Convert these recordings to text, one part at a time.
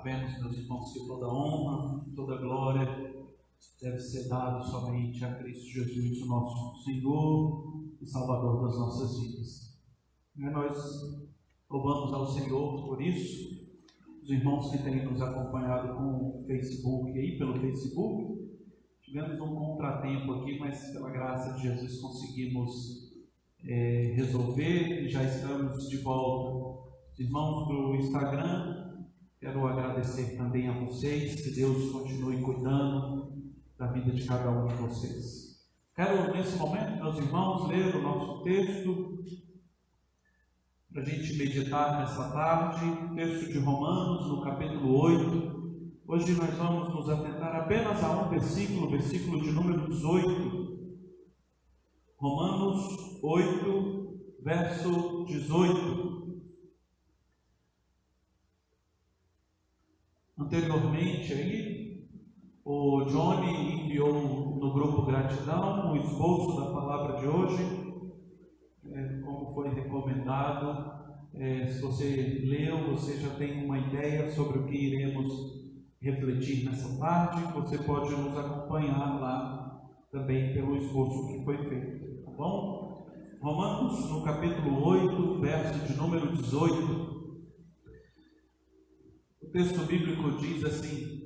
sabemos, meus irmãos, que toda honra, toda glória deve ser dada somente a Cristo Jesus, o nosso Senhor e Salvador das nossas vidas. E nós louvamos ao Senhor por isso. Os irmãos que têm nos acompanhado com o Facebook aí, pelo Facebook, tivemos um contratempo aqui, mas pela graça de Jesus conseguimos resolver e já estamos de volta. Os irmãos do Instagram, quero agradecer também a vocês, que Deus continue cuidando da vida de cada um de vocês. Quero nesse momento, meus irmãos, ler o nosso texto para a gente meditar nessa tarde, texto de Romanos, no capítulo 8. Hoje nós vamos nos atentar apenas a um versículo, versículo de número 18. Romanos 8, verso 18. Anteriormente aí, o Johnny enviou no grupo Gratidão o esboço da palavra de hoje, como foi recomendado. Se você leu, você já tem uma ideia sobre o que iremos refletir nessa tarde. Você pode nos acompanhar lá também pelo esboço que foi feito, tá bom? Romanos, no capítulo 8, verso de número 18. O texto bíblico diz assim: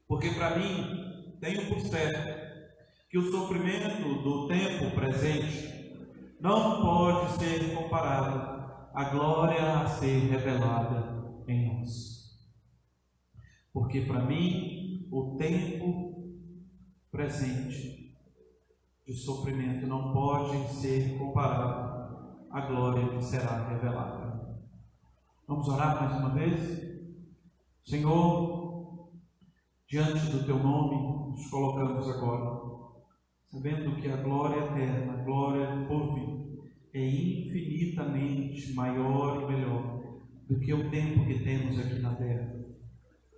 porque para mim tenho por certo que o sofrimento do tempo presente não pode ser comparado à glória a ser revelada em nós. Porque para mim o tempo presente de sofrimento não pode ser comparado à glória que será revelada. Vamos orar mais uma vez? Senhor, diante do Teu nome nos colocamos agora, sabendo que a glória eterna, a glória por vir, é infinitamente maior e melhor do que o tempo que temos aqui na terra.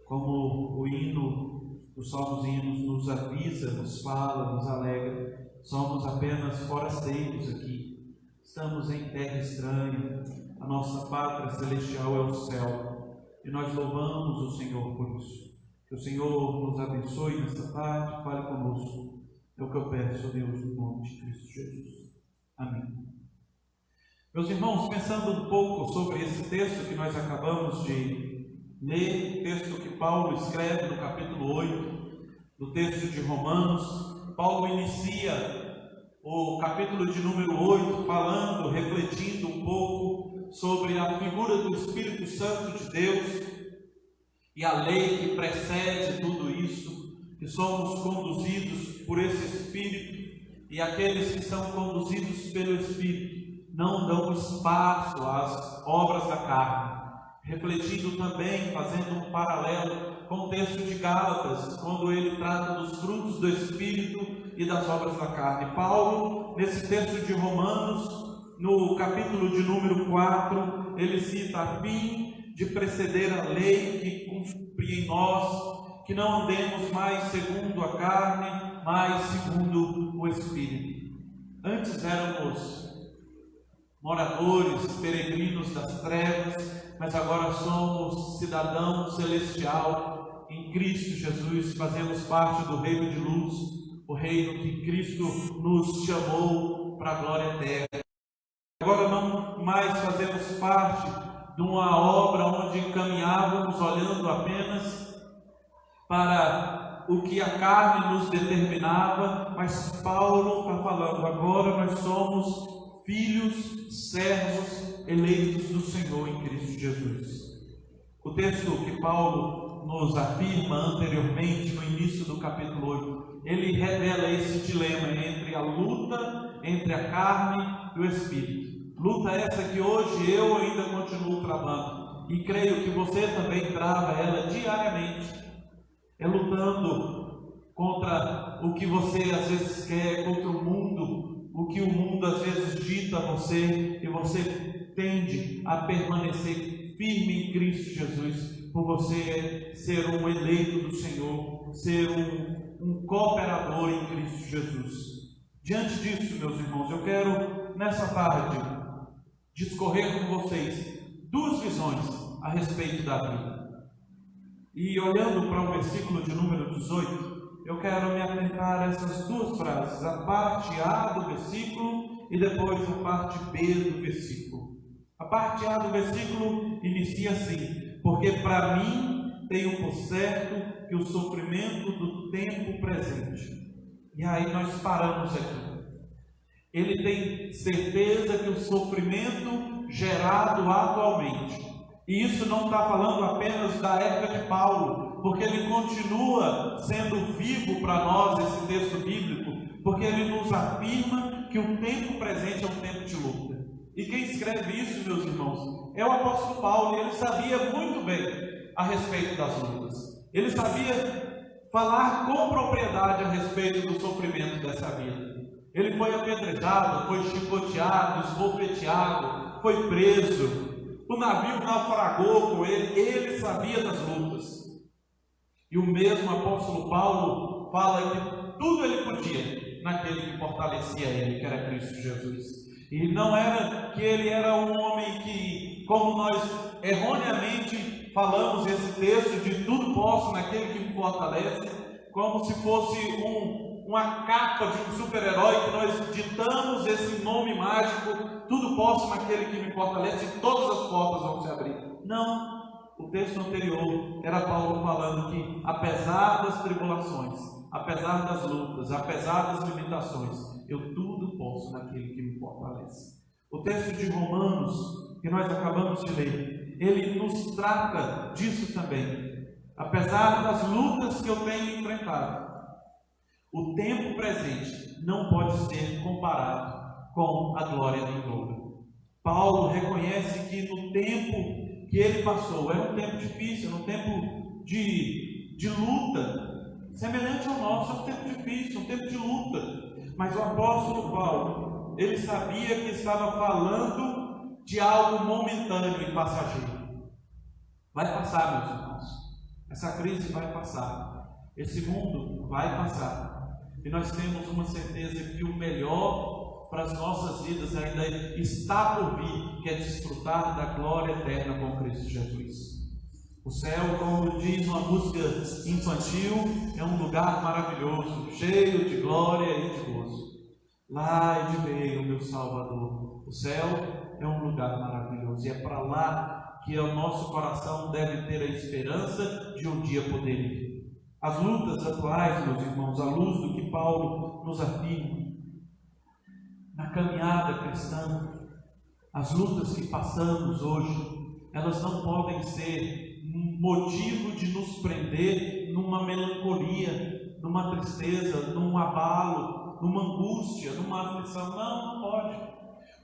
Como o hino, os salmos hinos nos avisa, nos fala, nos alegra, somos apenas forasteiros aqui, estamos em terra estranha, a nossa pátria celestial é o céu, e nós louvamos o Senhor por isso. Que o Senhor nos abençoe nesta tarde, fale conosco. É o que eu peço, Deus, no nome de Cristo Jesus. Amém. Meus irmãos, pensando um pouco sobre esse texto que nós acabamos de ler, texto que Paulo escreve no capítulo 8, do texto de Romanos, Paulo inicia o capítulo de número 8 falando, refletindo um pouco sobre a figura do Espírito Santo de Deus e a lei que precede tudo isso, que somos conduzidos por esse Espírito, e aqueles que são conduzidos pelo Espírito não dão espaço às obras da carne. Refletindo também, fazendo um paralelo com o texto de Gálatas, quando ele trata dos frutos do Espírito e das obras da carne. Paulo, nesse texto de Romanos, no capítulo de número 4, ele cita: a fim de preceder a lei que cumpre em nós, que não andemos mais segundo a carne, mas segundo o Espírito. Antes éramos moradores, peregrinos das trevas, mas agora somos cidadão celestial em Cristo Jesus, fazemos parte do reino de luz, o reino que Cristo nos chamou para a glória eterna. Agora não mais fazemos parte de uma obra onde caminhávamos olhando apenas para o que a carne nos determinava, mas Paulo está falando, agora nós somos filhos, servos, eleitos do Senhor em Cristo Jesus. O texto que Paulo nos afirma anteriormente, no início do capítulo 8, ele revela esse dilema entre a luta entre a carne e o Espírito. Luta essa que hoje eu ainda continuo travando, e creio que você também trava ela diariamente. É lutando contra o que você às vezes quer, contra o mundo, o que o mundo às vezes dita a você, e você tende a permanecer firme em Cristo Jesus, por você ser um eleito do Senhor, ser um cooperador em Cristo Jesus. Diante disso, meus irmãos, eu quero nessa tarde discorrer com vocês duas visões a respeito da vida. E olhando para o versículo de número 18, eu quero me atentar a essas duas frases, a parte A do versículo e depois a parte B do versículo. A parte A do versículo inicia assim: porque para mim tenho por certo que o sofrimento do tempo presente. E aí nós paramos aqui. Ele tem certeza que o sofrimento gerado atualmente, e isso não está falando apenas da época de Paulo, porque ele continua sendo vivo para nós esse texto bíblico, porque ele nos afirma que o tempo presente é um tempo de luta. E quem escreve isso, meus irmãos, é o apóstolo Paulo, e ele sabia muito bem a respeito das lutas. Ele sabia falar com propriedade a respeito do sofrimento dessa vida. Ele foi apedrejado, foi chicoteado, esbofeteado, foi preso, o navio naufragou com ele sabia das lutas. E o mesmo apóstolo Paulo fala que tudo ele podia naquele que fortalecia ele, que era Cristo Jesus. E não era que ele era um homem que, como nós erroneamente falamos esse texto de tudo posso naquele que me fortalece, como se fosse uma capa de um super-herói que nós ditamos esse nome mágico, tudo posso naquele que me fortalece e todas as portas vão se abrir. Não, o texto anterior era Paulo falando que apesar das tribulações, apesar das lutas, apesar das limitações, eu tudo posso naquele que me fortalece. O texto de Romanos, que nós acabamos de ler, ele nos trata disso também. Apesar das lutas que eu tenho enfrentado, o tempo presente não pode ser comparado com a glória vindoura. Paulo reconhece que no tempo que ele passou, era um tempo difícil, era um tempo de luta, semelhante ao nosso, é um tempo difícil, um tempo de luta. Mas o apóstolo Paulo, ele sabia que estava falando de algo momentâneo e passageiro. Vai passar, meus irmãos. Essa crise vai passar. Esse mundo vai passar. E nós temos uma certeza que o melhor para as nossas vidas ainda está por vir, que é desfrutar da glória eterna com Cristo Jesus. O céu, como diz uma música infantil, é um lugar maravilhoso, cheio de glória e de gozo. Lá de veio o meu Salvador. O céu é um lugar maravilhoso e é para lá que o nosso coração deve ter a esperança de um dia poder ir. As lutas atuais, meus irmãos, à luz do que Paulo nos afirma, na caminhada cristã, as lutas que passamos hoje, elas não podem ser um motivo de nos prender numa melancolia, numa tristeza, num abalo, numa angústia, numa aflição. Não pode,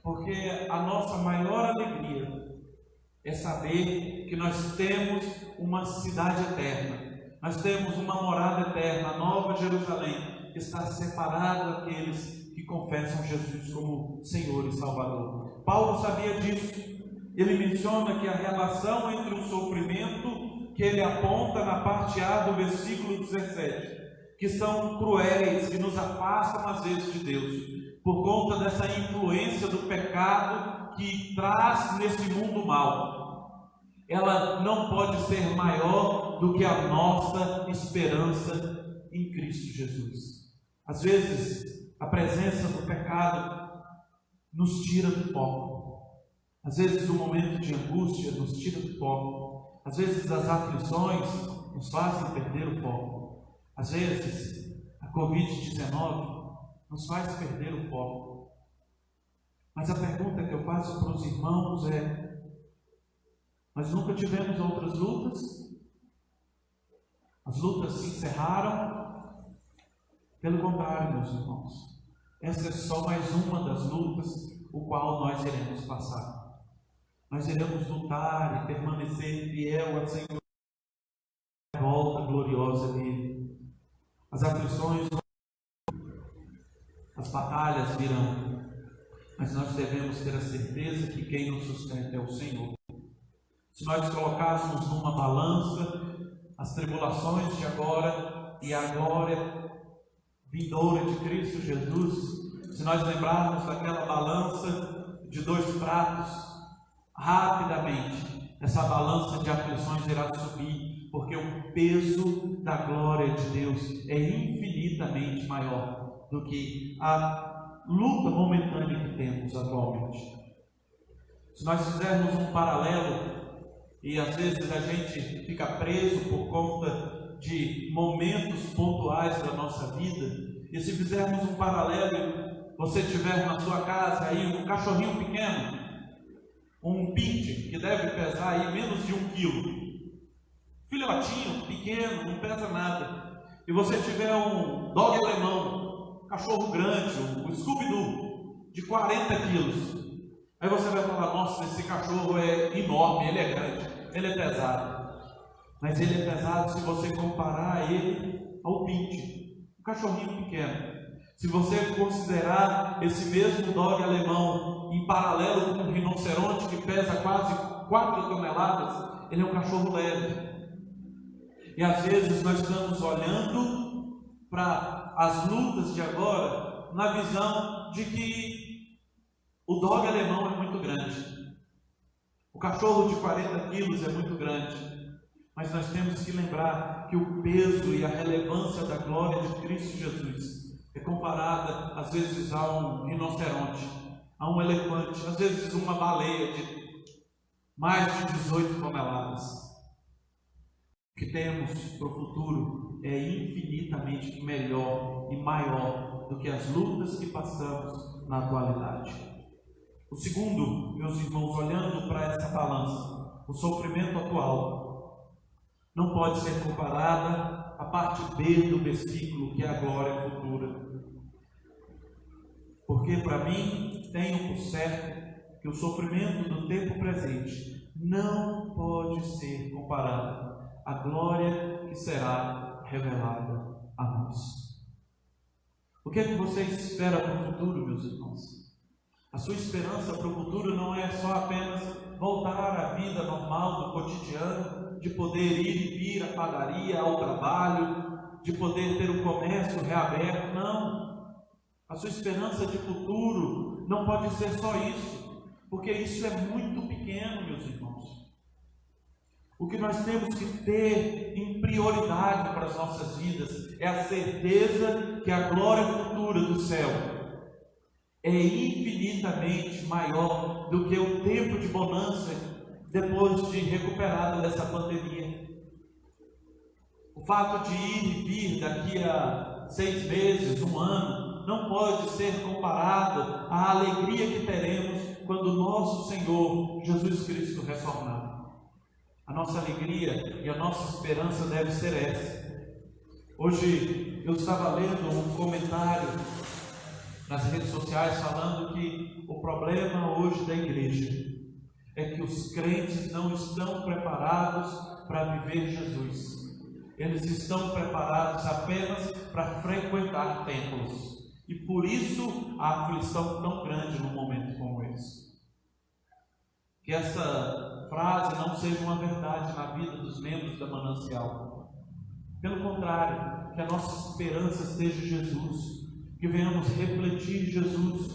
porque a nossa maior alegria é saber que nós temos uma cidade eterna. Nós temos uma morada eterna, a Nova Jerusalém, que está separada daqueles que confessam Jesus como Senhor e Salvador. Paulo sabia disso. Ele menciona que a relação entre o sofrimento que ele aponta na parte A do versículo 17, que são cruéis, que nos afastam às vezes de Deus, por conta dessa influência do pecado que traz nesse mundo mal, ela não pode ser maior do que a nossa esperança em Cristo Jesus. Às vezes, a presença do pecado nos tira do foco. Às vezes, o momento de angústia nos tira do foco. Às vezes, as aflições nos fazem perder o foco. Às vezes, a Covid-19 nos faz perder o foco. Mas a pergunta que eu faço para os irmãos é: nós nunca tivemos outras lutas? As lutas se encerraram? Pelo contrário, meus irmãos, essa é só mais uma das lutas o qual nós iremos passar. Nós iremos lutar e permanecer fiel ao Senhor, a volta gloriosa dele. As aflições, as batalhas virão, mas nós devemos ter a certeza que quem nos sustenta é o Senhor. Se nós colocarmos numa balança as tribulações de agora e a glória vindoura de Cristo Jesus, se nós lembrarmos daquela balança de 2 pratos, rapidamente essa balança de aflições irá subir, porque o peso da glória de Deus é infinitamente maior do que a luta momentânea que temos atualmente. Se nós fizermos um paralelo, e às vezes a gente fica preso por conta de momentos pontuais da nossa vida, e se fizermos um paralelo, você tiver na sua casa aí um cachorrinho pequeno, um pinche, que deve pesar aí menos de 1 quilo, filhotinho, pequeno, não pesa nada, e você tiver um dog alemão, um cachorro grande, um Scooby-Doo, de 40 quilos, aí você vai falar, nossa, esse cachorro é enorme, ele é grande, ele é pesado. Mas ele é pesado se você comparar ele ao pinche, um cachorrinho pequeno. Se você considerar esse mesmo dog alemão em paralelo com um rinoceronte que pesa quase 4 toneladas, ele é um cachorro leve. E às vezes nós estamos olhando para as lutas de agora na visão de que o dog alemão é muito grande, o cachorro de 40 quilos é muito grande, mas nós temos que lembrar que o peso e a relevância da glória de Cristo Jesus é comparada às vezes a um rinoceronte, a um elefante, às vezes uma baleia de mais de 18 toneladas. O que temos para o futuro é infinitamente melhor e maior do que as lutas que passamos na atualidade. O segundo, meus irmãos, olhando para essa balança, o sofrimento atual não pode ser comparada à parte B do versículo, que é a glória futura. Porque para mim, tenho por certo que o sofrimento do tempo presente não pode ser comparado à glória que será revelada a nós. O que é que você espera para o futuro, meus irmãos? A sua esperança para o futuro não é só apenas voltar à vida normal do cotidiano, de poder ir e vir à padaria, ao trabalho, de poder ter o comércio reaberto. Não. A sua esperança de futuro não pode ser só isso, porque isso é muito pequeno, meus irmãos. O que nós temos que ter em prioridade para as nossas vidas é a certeza que a glória futura do céu é infinitamente maior do que o tempo de bonança depois de recuperada dessa pandemia. O fato de ir e vir daqui a 6 meses, 1 ano, não pode ser comparado à alegria que teremos quando o nosso Senhor Jesus Cristo retornar. A nossa alegria e a nossa esperança deve ser essa. Hoje eu estava lendo um comentário nas redes sociais falando que o problema hoje da igreja é que os crentes não estão preparados para viver Jesus. Eles estão preparados apenas para frequentar templos. E por isso a aflição tão grande num momento como esse. Que essa frase não seja uma verdade na vida dos membros da Manancial. Pelo contrário, que a nossa esperança seja Jesus. Que venhamos refletir Jesus.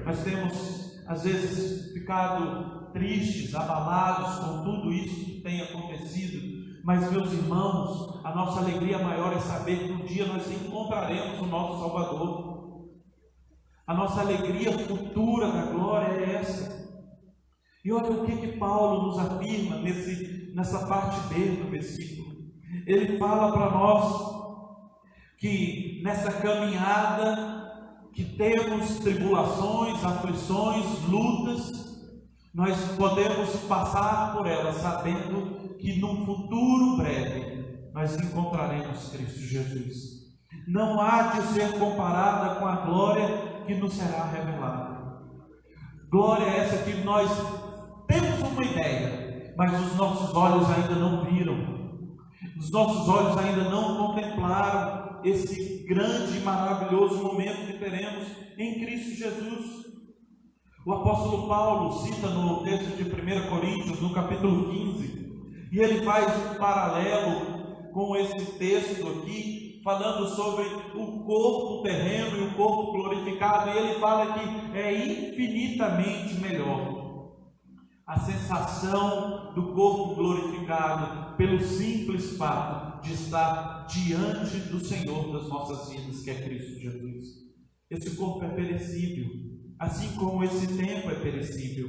Nós temos, às vezes, ficado tristes, abalados com tudo isso que tem acontecido. Mas, meus irmãos, a nossa alegria maior é saber que um dia nós encontraremos o nosso Salvador. A nossa alegria futura da glória é essa. E olha o que Paulo nos afirma nessa parte B do versículo. Ele fala para nós que nessa caminhada que temos tribulações, aflições, lutas, nós podemos passar por elas sabendo que num futuro breve nós encontraremos Cristo Jesus. Não há de ser comparada com a glória que nos será revelada. Glória é essa que nós temos uma ideia, mas os nossos olhos ainda não viram. Os nossos olhos ainda não contemplaram esse grande e maravilhoso momento que teremos em Cristo Jesus. O apóstolo Paulo cita no texto de 1 Coríntios, no capítulo 15, e ele faz um paralelo com esse texto aqui, falando sobre o corpo terreno e o corpo glorificado, e ele fala que é infinitamente melhor a sensação do corpo glorificado pelo simples fato de estar diante do Senhor das nossas vidas, que é Cristo Jesus. Esse corpo é perecível, assim como esse tempo é perecível.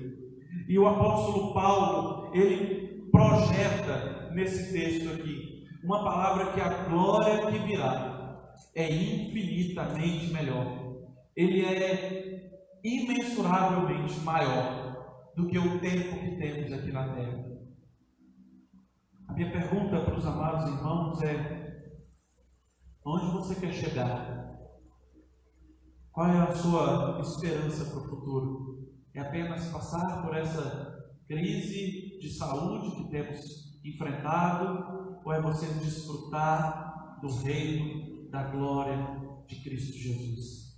E o apóstolo Paulo, ele projeta nesse texto aqui uma palavra que a glória que virá é infinitamente melhor. Ele é imensuravelmente maior do que o tempo que temos aqui na terra. A minha pergunta para os amados irmãos é: onde você quer chegar? Qual é a sua esperança para o futuro? É apenas passar por essa crise de saúde que temos enfrentado? Ou é você desfrutar do reino da glória de Cristo Jesus?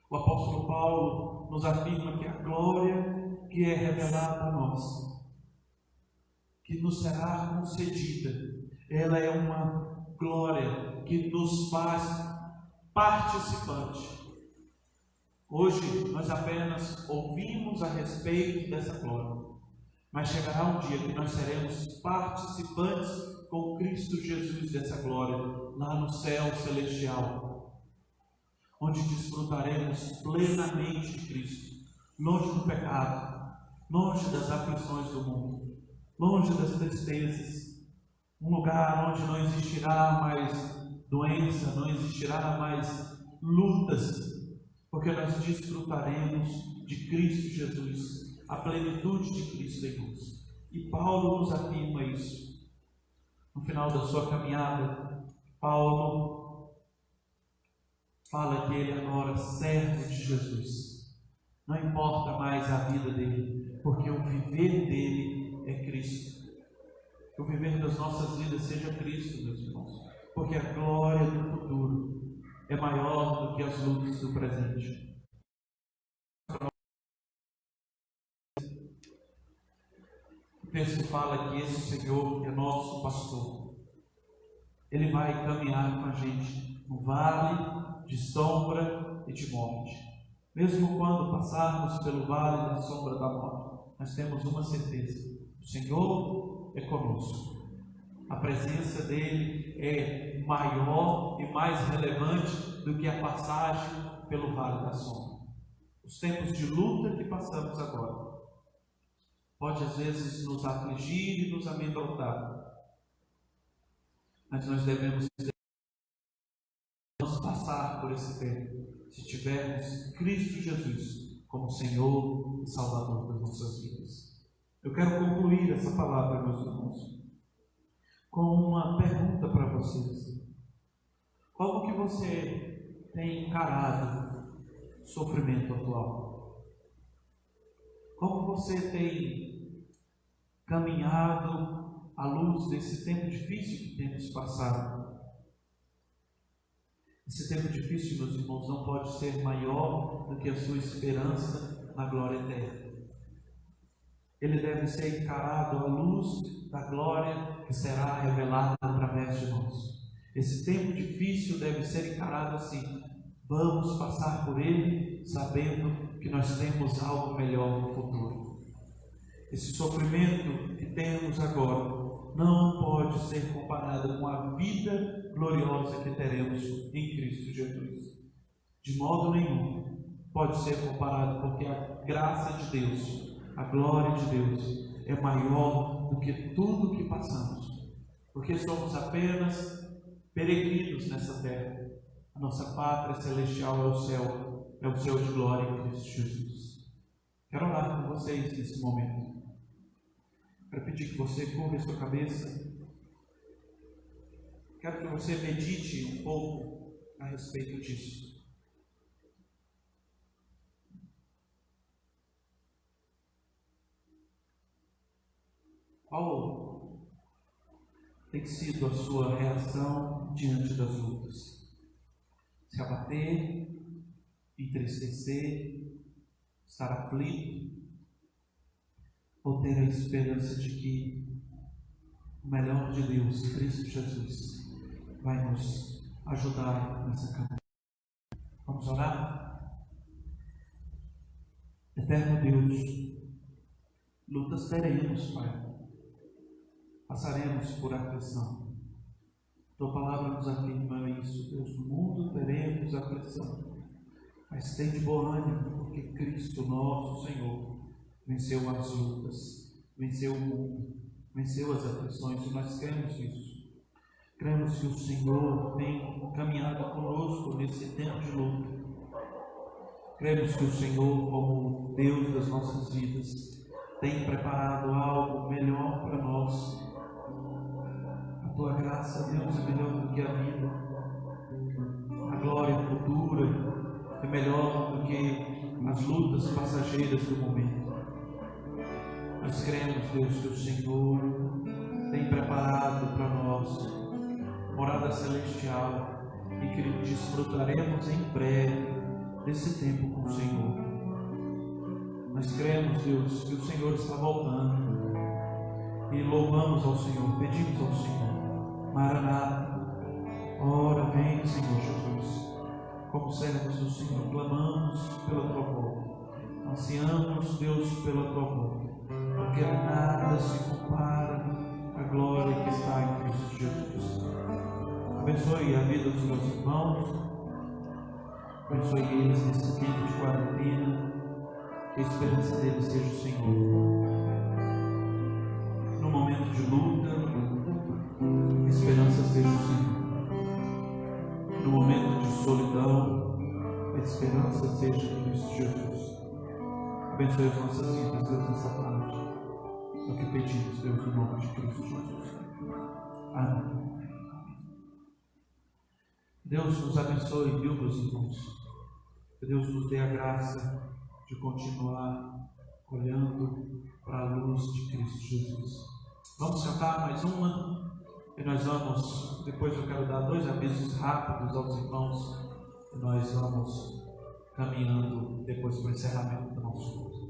O apóstolo Paulo nos afirma que a glória que é revelada a nós, que nos será concedida, ela é uma glória que nos faz participante. Hoje nós apenas ouvimos a respeito dessa glória, mas chegará um dia que nós seremos participantes com Cristo Jesus dessa glória, lá no céu celestial, onde desfrutaremos plenamente de Cristo, longe do pecado, longe das aflições do mundo, longe das tristezas, um lugar onde não existirá mais doença, não existirá mais lutas, porque nós desfrutaremos de Cristo Jesus, a plenitude de Cristo em nós. E Paulo nos afirma isso. No final da sua caminhada, Paulo fala que ele agora é servo de Jesus. Não importa mais a vida dele, porque o viver dele é Cristo. Que o viver das nossas vidas seja Cristo, meus irmãos, porque a glória do futuro é maior do que as lutas do presente. O texto fala que esse Senhor é nosso pastor. Ele vai caminhar com a gente no vale de sombra e de morte. Mesmo quando passarmos pelo vale da sombra da morte, nós temos uma certeza: o Senhor é conosco. A presença dele é maior e mais relevante do que a passagem pelo vale da sombra. Os tempos de luta que passamos agora pode às vezes nos afligir e nos amedrontar, mas nós devemos passar por esse tempo se tivermos Cristo Jesus como Senhor e Salvador das nossas vidas. Eu quero concluir essa palavra, meus irmãos, com uma pergunta para vocês. Como que você tem encarado o sofrimento atual? Como você tem caminhado à luz desse tempo difícil que temos passado? Esse tempo difícil, meus irmãos, não pode ser maior do que a sua esperança na glória eterna. Ele deve ser encarado à luz da glória que será revelada através de nós. Esse tempo difícil deve ser encarado assim: vamos passar por ele sabendo que nós temos algo melhor no futuro. Esse sofrimento que temos agora não pode ser comparado com a vida gloriosa que teremos em Cristo Jesus. De modo nenhum pode ser comparado, porque a graça de Deus, a glória de Deus é maior do que tudo que passamos, porque somos apenas peregrinos nessa terra. A nossa pátria celestial é o céu de glória em Cristo Jesus. Quero orar com vocês nesse momento. Quero pedir que você curva a sua cabeça. Quero que você medite um pouco a respeito disso. Qual tem sido a sua reação diante das lutas? Se abater, entristecer, estar aflito, ou ter a esperança de que o melhor de Deus, Cristo Jesus, vai nos ajudar nessa caminhada? Vamos orar? Eterno Deus, Lutas teremos, Pai. Passaremos por aflição. Tua palavra nos afirma isso, Deus. No mundo teremos aflição, mas tem de bom ânimo, porque Cristo, nosso Senhor, venceu as lutas, venceu o mundo, venceu as aflições, e nós cremos nisso. Cremos que o Senhor tem caminhado conosco nesse tempo de luta. Cremos que o Senhor, como Deus das nossas vidas, tem preparado algo melhor para nós. A tua graça, Deus, é melhor do que a vida. A glória futura é melhor do que as lutas passageiras do momento. Nós cremos, Deus, que o Senhor tem preparado para nós morada celestial e que desfrutaremos em breve desse tempo com o Senhor. Nós cremos, Deus, que o Senhor está voltando e louvamos ao Senhor, pedimos ao Senhor: Maranata, ora vem, Senhor Jesus. Como servos do Senhor, clamamos pela tua volta, ansiamos, Deus, pela tua volta, porque nada se compara à glória que está em Cristo Jesus. Abençoe a vida dos meus irmãos, abençoe eles nesse tempo de quarentena, que a esperança deles seja o Senhor. No momento de luta, a esperança seja o Senhor. No momento de solidão, a esperança seja Cristo Jesus. Abençoe as nossas vidas, Deus, nessa tarde. É o que pedimos, Deus, no nome de Cristo Jesus. Amém. Deus nos abençoe, viu, meus irmãos? Que Deus nos dê a graça de continuar olhando para a luz de Cristo Jesus. Vamos sentar mais uma e nós vamos, depois eu quero dar 2 avisos rápidos aos irmãos e nós vamos caminhando depois para o encerramento do nosso culto.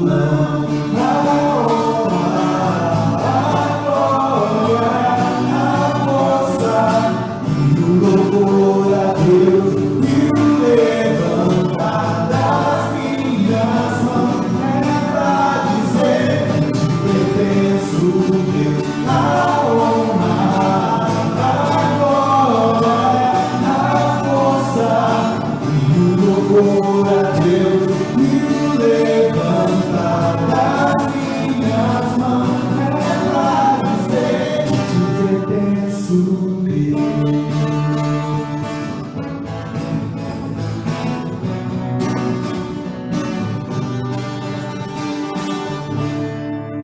Não